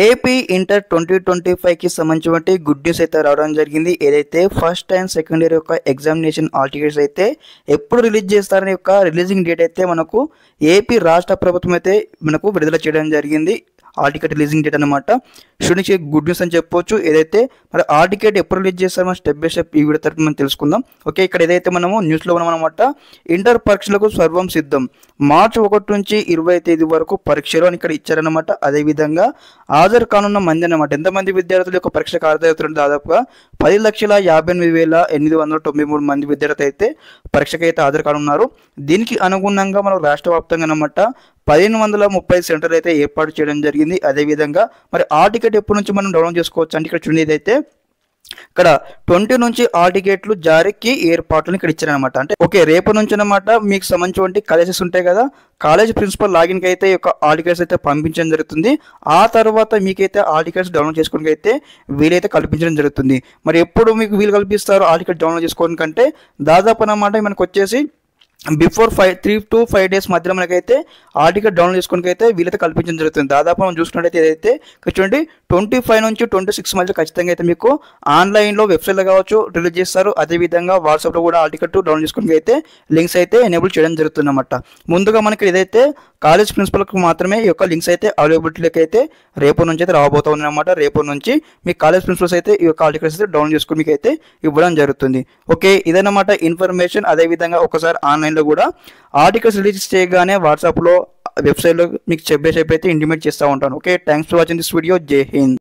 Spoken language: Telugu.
ఏపీ ఇంటర్ 2025కి సంబంధించినటువంటి గుడ్ న్యూస్ అయితే రావడం జరిగింది. ఏదైతే ఫస్ట్ అండ్ సెకండ్ ఇయర్ యొక్క ఎగ్జామినేషన్ హాల్ టికెట్స్ అయితే ఎప్పుడు రిలీజ్ చేస్తారనే యొక్క రిలీజింగ్ డేట్ అయితే మనకు ఏపీ రాష్ట్ర ప్రభుత్వం అయితే మనకు విడుదల చేయడం జరిగింది. హాల్ టికెట్ రిలీజింగ్ డేట్ అనమాట. స్టూడెంట్స్ గుడ్ న్యూస్ అని చెప్పొచ్చు. ఏదైతే మరి హాల్ టికెట్ ఎప్పుడు రిలీజ్ చేస్తారో స్టెప్ బై స్టెప్ ఈ వీడియో తరపున మనం తెలుసుకుందాం. ఓకే, ఇక్కడ ఏదైతే మనము న్యూస్లో ఉన్నాం అనమాట, ఇంటర్ పరీక్షలకు సర్వం సిద్ధం, మార్చి 1 నుంచి 20 తేదీ వరకు పరీక్షలు అని ఇక్కడ ఇచ్చారనమాట. అదేవిధంగా హాజరు కానున్న మంది అనమాట, ఎంతమంది విద్యార్థుల యొక్క పరీక్షకు హాజరవుతున్నారు, దాదాపుగా 10,58,893 మంది విద్యార్థులు అయితే పరీక్షకు అయితే హాజరు కానున్నారు. దీనికి అనుగుణంగా మనం రాష్ట్ర వ్యాప్తంగా అనమాట 1530 సెంటర్లు అయితే ఏర్పాటు చేయడం జరిగింది. అదేవిధంగా మరి ఆ టికెట్ ఎప్పటి నుంచి మనం డౌన్లోడ్ చేసుకోవచ్చు అంటే ఇక్కడ చూడేది అయితే ఇక్కడ 20 నుంచి ఆ టికెట్లు జారీకి ఏర్పాట్లను ఇక్కడ ఇచ్చారనమాట. అంటే ఓకే, రేపు నుంచి అనమాట మీకు సంబంధించిన కాలేజెస్ ఉంటాయి కదా, కాలేజ్ ప్రిన్సిపల్ లాగిన్కి అయితే ఈ యొక్క ఆల్ టికెట్స్ అయితే పంపించడం జరుగుతుంది. ఆ తర్వాత మీకైతే ఆల్ టికెట్స్ డౌన్లోడ్ చేసుకోవడానికి అయితే వీలైతే కల్పించడం జరుగుతుంది. మరి ఎప్పుడు మీకు వీలు కల్పిస్తారు ఆల్ టికెట్ డౌన్లోడ్ చేసుకోవడానికి అంటే దాదాపు అనమాట మనకు వచ్చేసి బిఫోర్ 3 to 5 డేస్ మధ్యలో మనకైతే ఆ టికెట్ డౌన్లోడ్ చేసుకోవడానికి అయితే వీలైతే కల్పించడం జరుగుతుంది. దాదాపు మనం చూసుకున్నట్టయితే ఏదైతే చూడండి 25 నుంచి 26 మధ్య ఖచ్చితంగా అయితే మీకు ఆన్లైన్లో వెబ్సైట్లో కావచ్చు రిలీజ్ చేస్తారు. అదేవిధంగా వాట్సాప్లో కూడా ఆ టికెట్ డౌన్లోడ్ చేసుకోవడానికి అయితే లింక్స్ అయితే ఎనేబుల్ చేయడం జరుగుతుంది అన్నమాట. ముందుగా మనకి ఏదైతే కాలేజ్ ప్రిన్సిపల్కి మాత్రమే ఈ యొక్క లింక్స్ అయితే అవైలబిలిటీలోకి అయితే రేపు నుంచి అయితే రాబోతుంది అనమాట. రేపు నుంచి మీ కాలేజ్ ప్రిన్సిపల్స్ అయితే ఈ యొక్క ఆల్ టికెట్స్ అయితే డౌన్లోడ్ చేసుకుని మీకు అయితే ఇవ్వడం జరుగుతుంది. ఓకే, ఇదన్నమాట ఇన్ఫర్మేషన్. అదేవిధంగా ఒకసారి ఆన్లైన్లో కూడా ఆల్ టికెట్స్ రిలీజ్ చేయగానే వాట్సాప్లో వెబ్సైట్లో మీకు చెప్పే అయితే ఇంటిమేట్ చేస్తూ ఉంటాను. Okay, thanks for watching this video. జై హింద్.